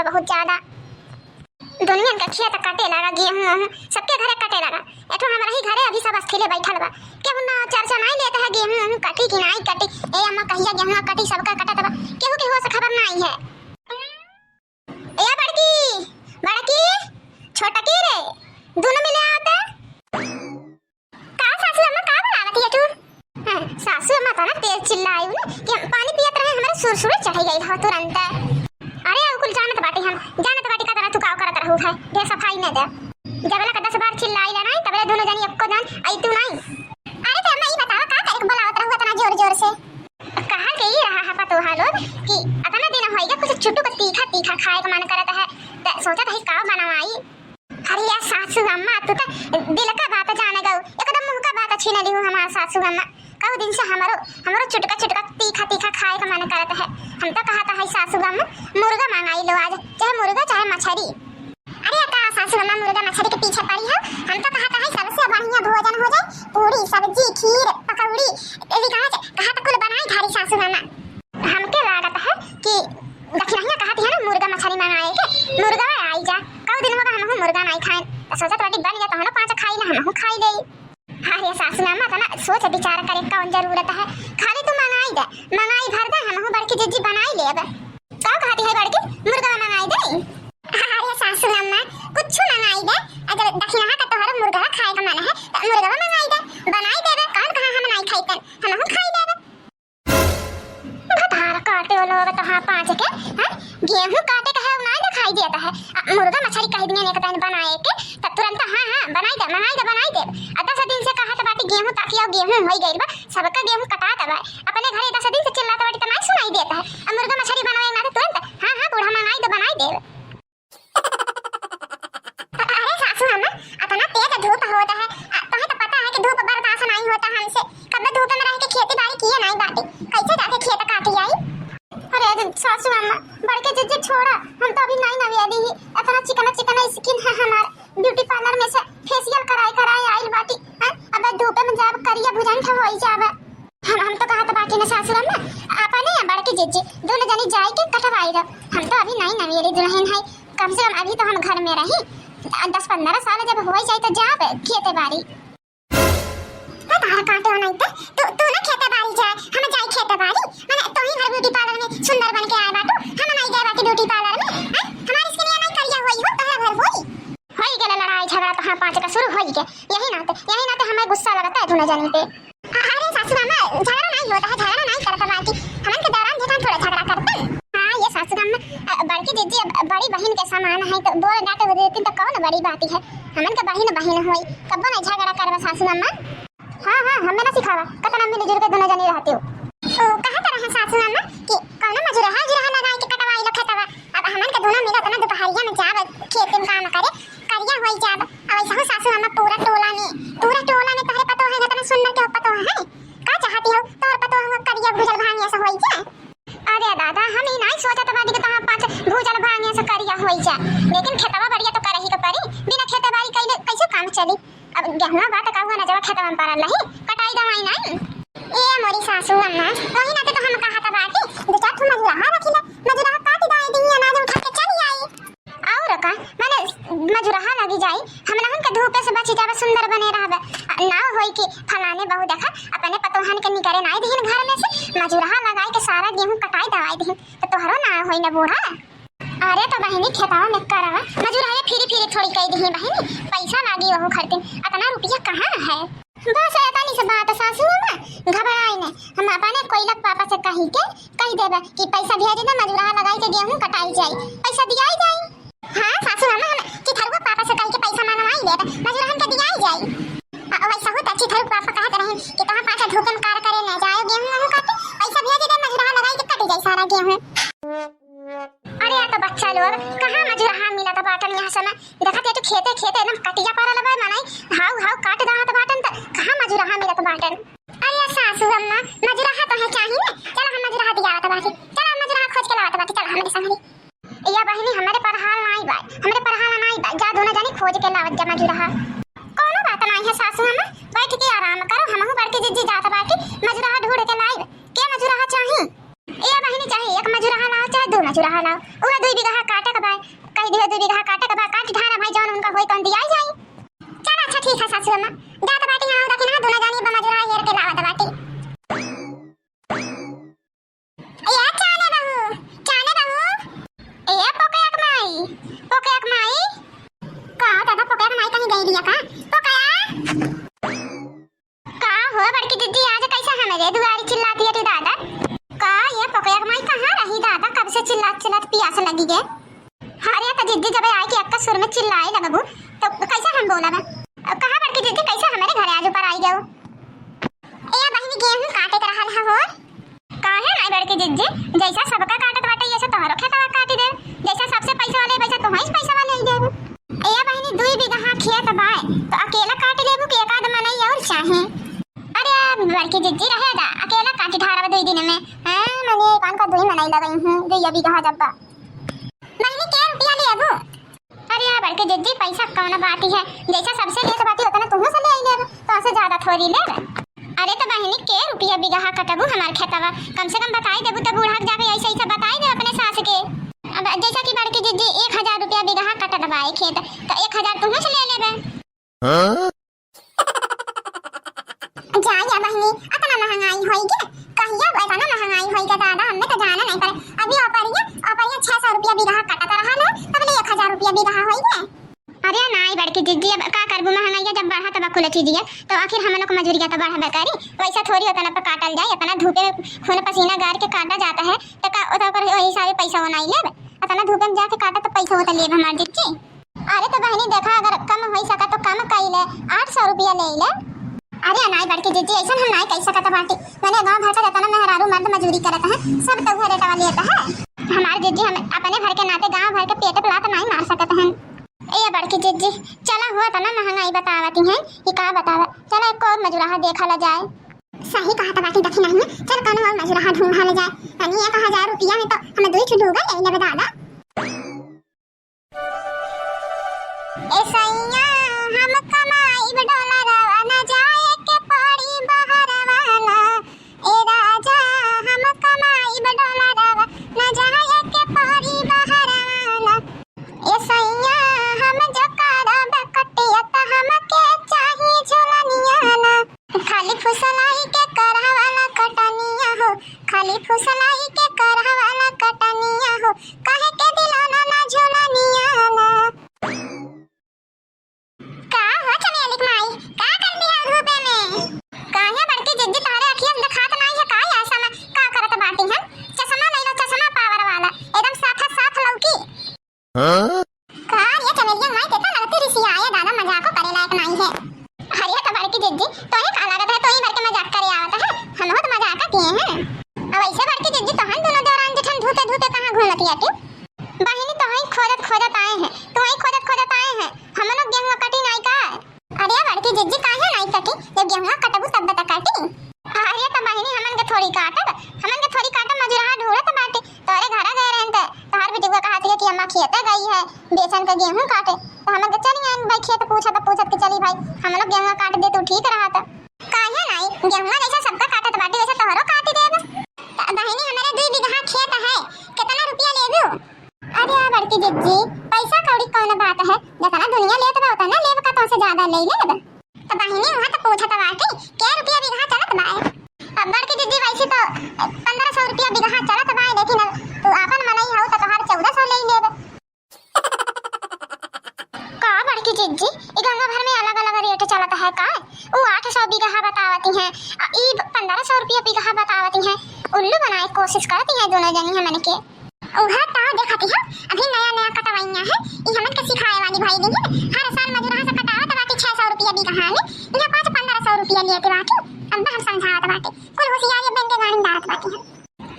बा बहुत ज्यादा। दुनिया का खेत काटे लगा, गेहूं सबके घरे काटे लगा। एठो हमारा ही घरे अभी सब अस्थिले बैठल बा। केहू ना चर्चा नहीं लेता है गेहूं काटी कि नहीं काटी। ए अम्मा कहिया गेहूं काटी सबका कटत बा, केहू के हो से खबर नहीं है। ए बड़की बड़की छोटकी रे दोनों मिले आते का सासू अम्मा का बनावत है तू? हां सासू अम्मा तो ना तेज चिल्लाई ना कि पानी पियत रहे, हमारे सुर चढ़ गई हो तुरंत। अरे कुल जानत बाटी, हम जानत बाटी का तरह तू का करत रहू है, ढेर सफाई न दे। जबला का 10 बार चिल्लाई ला नहीं तबले दोनों जनी एको जान आई तू नहीं। अरे तो अम्मा ई बताओ का करे बोलावत रहू इतना जोर से? कहा के ही रहा है पतो हालो कि अतना दिन होइगा कुछ छुट्टू का तीखा खाए का मन करत है, त सोचत है का बनावाई। अरे यार सासू अम्मा तू तो दिल का बात जाने गऊ, एकदम मुंह का बात छीन ली हूं हमार सासू अम्मा। कऊ दिन से हमारो चुटका तीखा खाए का मन करत है। हम तो कहता है सासू अम्मा मुर्गा मंगाई लो आज, चाहे मुर्गा चाहे मछली। अरे का सासू अम्मा मुर्गा मछली के पीछे पड़ी है। हम तो कहता है सबसे बढ़िया भोजन हो जाए, पूरी सब्जी खीर पकौड़ी कहा तो कुल बनाई घरी सासू अम्मा। हमके लागत है कि दखिया कहती है ना मुर्गा मछली मंगाए के, मुर्गा आई जा। कऊ दिन होगा हम मुर्गा नहीं खाए, सोचत बाटी बन गया तो हम 5 खाई ना हम खाई ले। अरे सासू अम्मा तो ना सोच विचार करे कौन जरूरत है, खाली तू मंगाई भर दे, हम बड़की जीजी बनाई लेब। का कहती है बड़की मुर्गा मंगाई दे? अरे सासू अम्मा कुछ मंगाई दे, अगर दखिया का तोहर मुर्गा खाए का मन है तो मुर्गा मंगाई दे, बनाई देबे। कौन कहा हम नहीं खाइतन, हम खाई देबे। भतार काटे लोग तो हां 5 के हां गेहूं काटे का है नहीं दिखाई देता है, मुर्गा मछली कह दिए ने कतन बनाए के त तुरंत हां बनाई दे। 10 दिन से कहा त बाटी गेहूं ताकिया गेहूं होई गइल बा, सबका गेहूं कटाता बा। अपने घरे 10 दिन से चिल्लाता बाटी त नहीं सुनाई देता है। मुर्गा मछली बनावे ना तो तुरंत हां बूढ़ा मंगाई दे बनाई दे। अरे सासू अम्मा अपना तेज धूप होता है, तुम्हें तो पता है कि धूप बर्दाश्त नहीं होता हमसे। कब धूप में रह के खेती बाड़ी किए नहीं बाटी, कैसे जाके खेत काटी आई? अरे सासू अम्मा बड़के जीजी छोड़ा, हम तो अभी नहीं नवेली ही। इतना चिकना स्किन है हमारा, ब्यूटी पार्लर में से फेशियल कराई आइल बाटी। अब धूप में जाब करिया भुजन था होई जाब। हम तो कहत बाटी ना सासू अम्मा आपने बड़के जीजी दोनों जनी जाई के कटवाई द। हम तो अभी नहीं नवेली दुल्हन है, कम से कम अभी तो हम घर में रही 10-15 साल जब हो जाए तो जाब खेते बाड़ी। तार काटे नहीं तू ना खेते बाड़ी जाए, हम जाई खेते बाड़ी। माने तो ही घर ब्यूटी पार्लर में सुंदर बन के आए बाटू, हम नहीं गए बाटी ब्यूटी पार्लर में। हमारी इसके लिए नहीं करिया होई हो, तोहरा घर होई गेले लड़ाई झगड़ा तो हां 5 का शुरू होई के। यही नाते हमें गुस्सा लगता है दोनों जनी पे। अरे सासू अम्मा झगड़ा नहीं होता है, झगड़ा नहीं करता बाटी, हमन के दौरान जेठा थोड़ा झगड़ा करते हैं। हां ये सासू अम्मा बड़की जीजी बड़ी बहन के समान है, तो बोल डांटे हो देती तो कौन बड़ी बात है। हमन के बहन होई कब नहीं झगड़ा करवा सासू अम्मा। हां हमें ना सिखावा, कतना मिल जुल के दोनों जनी रहते हो। ओ कहा तरह है सासू अम्मा कि कौन मजुरा लगाई के कटवाई लो खेतवा। अब हमन के दोनों मिला तना दोपहरिया में जाब खेत में काम करे करिया होई जाब। अब ऐसा हो सासू अम्मा पूरा टोला में तहरे पतो है ना, तना सुनने के पतो है का चाहती हो तोर पतो हो करिया भुजल भांगिया से होई जा। अरे दादा हम ही नहीं सोचत बाटी के तहां 5 भुजल भांगिया से करिया होई जा, लेकिन खेतवा बढ़िया तो करही के पड़ी, बिना खेते बाड़ी कइले कैसे काम चली। अब गेहुआ बात का हुआ ना जब खेतवा में पारल रही कटाई दवाई नहीं। ए मोरी सासू अम्मा वही नाते तो हम कहत बाटी दो चार ठो मजुरा मजुरा काट दाई दी अनाज उठा के चली आई। और का माने मजुरा लगी जाई, हम नहन के धूप से बची जावे सुंदर बने रहबे। ना होई कि फलाने बहु देखा अपने पतोहन के निकरे नहीं दिहिन घर में से मजुरा लगाई के सारा गेहूं कटाई दवाई दिहिन तो तोहरो ना होई ना बूढ़ा। अरे तो बहनी खेतावा में करवा मजुरा फिरी थोड़ी कह दी बहनी, पैसा लागी वह खरीदन, इतना रुपया कहाँ है। बस एतनी से बात सासू अम्मा घबराई नहीं, हम अपने कोइलक पापा से कही देबे कि पैसा भेज दे मजुरा लगाई के गेहूं कटाई जाई, पैसा दियाई जाई। हां सासू अम्मा हम चिथरुआ पापा से कही के पैसा मंगवाई देबे, मजुरा हमके दियाई जाई। वैसा होता चिथरुआ पापा कहत रहे कि तहां 5 धूप में कार करे ले जाओ गेहूं काटे, पैसा भेज दे मजुरा लगाई के कट जाई सारा गेहूं। अरे या तो बच्चा लोग कहां मजुरा मिला था बाटन यहां समय देखत तो खेते एकदम कटिया पारा लबा मनाई हाउ काट दहा तो बाटन त कहां मजुरा मिला था बाटन। अरे सासू अम्मा मजुरा तो है चाहिए ना, चलो हम मजुरा दिया था बाटी, चलो मजुरा खोज के लावा था बाटी, चलो हमारे संग। या बहनी हमारे पर हाल नहीं बा जा दोनों जानी खोज के लावत जा मजुरा। कोनो बात नहीं है सासू अम्मा, बैठ के आराम करो, हमहु बढ़ के जिज्जी जात बाटी मजुरा ढूंढ के लाई। के मजुरा चाहिए? ए बहनी चाहिए 1 मजुरा लाओ चाहे 2 मजुरा लाओ, ओए 2 बीघा काटे के बाय सासू अम्मा जात बाटी हां रखे ना दोना जानी बमजरा हेर के लावत बाटी ए चाने बहू ए पोकयाक माई का दादा पोकयाक माई कहीं गई दिया का पोकया का हो बड़की दीदी आज कैसा है मेरे दुआरी चिल्लाती है तू दादा का ये पोकयाक माई कहां रही दादा कब से चिल्लात प्यास लगी है अरे तो दीदी जब आई कि अक्का सुर में चिल्लाए लगबू तो कैसा हम बोला ना कहां बड़की दीदी कैसा हमारे घर आज ऊपर आई जाओ ए बहनी गेहूं काटे कर रहल हो काहे नहीं बड़की दीदी जैसा सबका काटत बाटे ऐसा तोहरो खेतवा काटी दे जैसा सबसे पैसा वाले वैसा तोहई पैसा वाले ही देबू ए बहनी 2 बीघा खेत बाय तो अकेला काट लेबू कि एक आदमी नहीं और चाहे अरे बड़की दीदी रहेगा अकेला काटी ढारब 2 दिन में हां मने कान का 2 मनाई लगई हूं 2 बीघा जब्बा महीने क्या रुपया लेबू अरे यार बड़के दीदी पैसा कौन बात है जैसा सबसे लेत बाती होता ना तुम से ले आई लेब तो से ज्यादा थोड़ी लेब अरे तो बहनी के रुपया बीघा कटबू हमार खेतवा कम से कम बताई देबू तो बूढ़ा जाके ऐसे ऐसे बताई दे अपने सास के अब जैसा कि बड़की दीदी 1000 रुपया बीघा कट दबाए खेत तो 1000 तुम से ले लेबे जा या बहनी इतना महंगाई होई के कहिया इतना महंगाई होई के दादा हमने तो जाना नहीं पर अभी ऑफरिया 600 रुपया बीघा कटत रहा ना तब ले 1000 रुपया बीघा होई के अरे नहीं बड़की दीदी अब का करबू महंगाई जब बढ़ा तब कुल चीज तो आखिर हम लोग को मजूरी तो बढ़ाबे करी वैसा थोड़ी होता ना पर काटल जाए अपना धूपे खून पसीना गार के काटा जाता है तो का ओता पर वही हिसाब पैसा नहीं लेब अपना धूपे में जाके काटा तो पैसा होता लेब हमार दीदी अरे तो बहनी देखा अगर कम होई सका तो कम कइले 800 रुपया ले ले अरे नहीं बड़की दीदी ऐसा हम नहीं कह सकत बाटी मैंने गांव भर का रहता ना मेहरारू मर्द मजदूरी करता है सब तो घर रेटवा लेता है हमारे दीदी हम अपने घर के नाते गांव भर के पेट पे लात नहीं मार सकते हैं ए बड़की दीदी चला हुआ तो ना महंगाई बतावती हैं ये का बतावा चला एक और मजूराहा देखा ला जाए सही कहा तो बाटी देखी नहीं चल कौन और मजूराहा ढूंढा ले जाए यानी 1000 रुपया में तो हमें 2 छुडूगा ले ले दादा ए सैया हम कमाई डॉलर ना जाए के पड़ी बाहर वाला ए राजा हम कमाई डॉलर ना जाए के पड़ी बाहर वाला ए सैया हम जो करब कटिया त हमके चाही झोलनिया ना खाली फुसलाई के करहवाला कटनिया हो खाली फुसलाई के करहवाला कटनिया हो काहे के दिलाना ना झोलनिया ना का हो चमेली माई का कर दिया धूपे में काहे बड़की जिद्दी तारे अखियां दिखात नहीं है का ऐसा में का करत बाटी है चश्मा ले लो चश्मा पावर वाला एकदम साफ लौकी हां का ये चमेली माई देखा लगती रिसी आया दादा मजाक करे लायक नहीं है अरे तो बड़की जिद्दी तो ही का लागत है तो ही भर के मजाक करे आवत है हम हो तो मजाक किए हैं अब ऐसे बड़की जिद्दी तो हम दोनों दौरान जठन धूते कहां घूमती आती बहनी तो ही खोदत आए हैं तो ही खोदत आए हैं हम लोग गेहूं कटी नहीं का अरे बड़की जिद्दी काहे नहीं कटी जब गेहूं कटबू तब बता काटी अरे तो बहनी हमन के थोड़ी काटब मजूरा ढूंढत बाटे तोरे घरा गए रहन त तोहार बेटी को कहा थी कि अम्मा खेत गई है बेसन का गेहूं काटे तो हमन के चली आन भाई खेत पूछत के चली भाई हम लोग गेहूं काट दे तो ठीक रहा था काहे नहीं गेहूं जैसा सबका काटत बाटे वैसा तोहरो काटी देब बहनी हमारे 2 बीघा खेत है कितना रुपया लेबू अरे बड़की जिद्दी पैसा कौड़ी कौन बात है जितना दुनिया लेत बा उतना लेब का तो से ज्यादा ले लेब तो बहनी वहां तो पूछत बाटे क्या रुपया बीघा चलत बा अब बड़की जिद्दी वैसे तो 1500 रुपया बीघा चलत बा लेकिन तू आपन मनई हो तो तोहार 1400 ले लेब का बड़की जिद्दी ई गंगा भर में अलग-अलग रेट चलत है का वो 800 बीघा बतावती हैं ई 1500 रुपया बीघा बतावती हैं उल्लू बनाए कोशिश करती हैं दोनों जनी हमन के ओहा ता देखती है अभी नया कटवाइयां है ई हमन के सिखाए वाली भाई दी है हर साल मजूरा से कटावत बाटी 600 रुपया बीघा है इहा 1500 रुपया लेते बाटी अब हम समझावत बाटी कुल होशियारी बन के गाड़ी दात बाटी है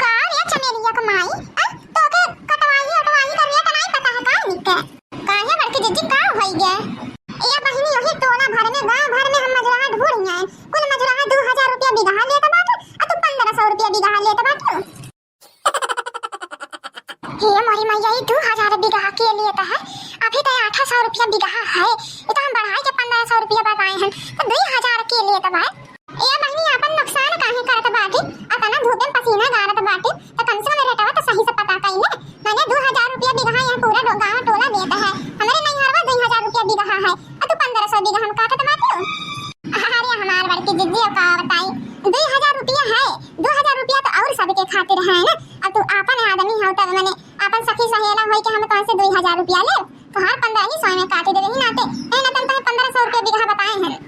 का रे चमेलिया को माई तो के कटवाई करने का नहीं पता है का निकते काहे बड़की जिद्दी का होई गे ए बहिनी यही टोला भर में गांव भर में हम मजूरा ढूंढ हैं कुल मजूरा 2000 रुपया बीघा लेते बाटी आ तू 1500 रुपया बीघा लेते बाटी हे मोरी मैया 2000 बीघा के लिए तो है अभी तो 800 रुपया बीघा है ये तो हम बढ़ाई के 1500 रुपया बताए हैं तो 2000 के लिए तो भाई ये बहनी अपन नुकसान काहे करत बाटी अतना धूपे पसीना गारत बाटी तो कम से कम रेटवा तो सही से पता कइले मैंने 2000 रुपया बीघा यहाँ पूरा गांव टोला देता है हमारे नहीं हरवा 2000 रुपया बीघा है तो 1500 बीघा हम काटत बाटी बीघा बताए हैं